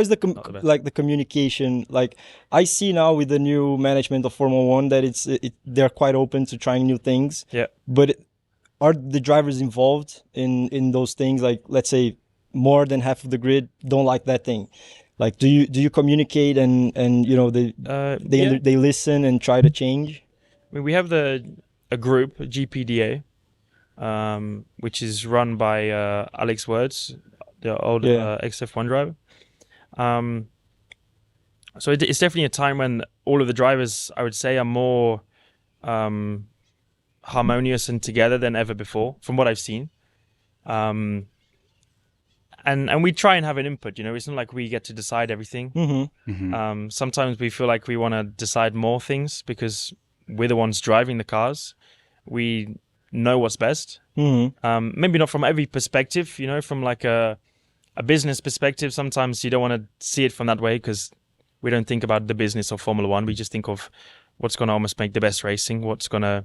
How's the not the best. like the communication? Like I see now with the new management of Formula One that they're quite open to trying new things. Yeah. But are the drivers involved in those things? Like let's say more than half of the grid don't like that thing. Like do you communicate and you know Yeah. they listen and try to change? I mean, we have a group, GPDA, which is run by Alex Words, the old Yeah. XF1 driver. Um, so it's definitely a time when all of the drivers, I would say, are more um, harmonious and together than ever before, from what I've seen. Um, and we try and have an input. You know, it's not like we get to decide everything. Sometimes we feel like we want to decide more things because we're the ones driving the cars. We know what's best. Maybe not from every perspective, you know, from like a business perspective. Sometimes you don't want to see it from that way because we don't think about the business of Formula One. We just think of what's going to almost make the best racing, what's going to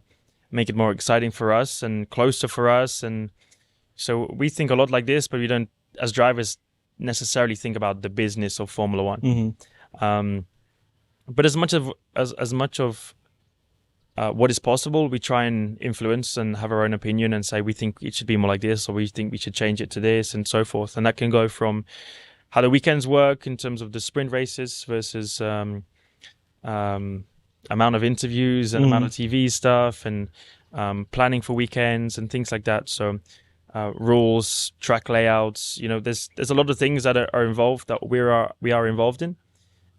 make it more exciting for us and closer for us. And so we think a lot like this, but we don't, as drivers, necessarily think about the business of Formula One. Um, but as much of what is possible, we try and influence and have our own opinion and say we think it should be more like this, or we think we should change it to this, and so forth. And that can go from how the weekends work in terms of the sprint races versus amount of interviews and amount of TV stuff and planning for weekends and things like that. So rules, track layouts, you know, there's a lot of things that are involved that we are involved in,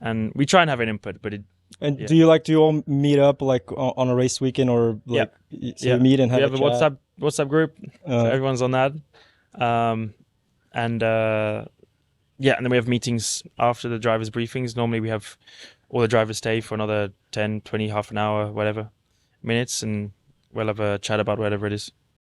and we try and have an input. But And do you like to all meet up like on a race weekend or like so you meet and we have a have a chat? WhatsApp group, so everyone's on that, and and then we have meetings after the drivers' briefings. Normally we have all the drivers stay for another 10, 20, half an hour, whatever minutes, and we'll have a chat about whatever it is.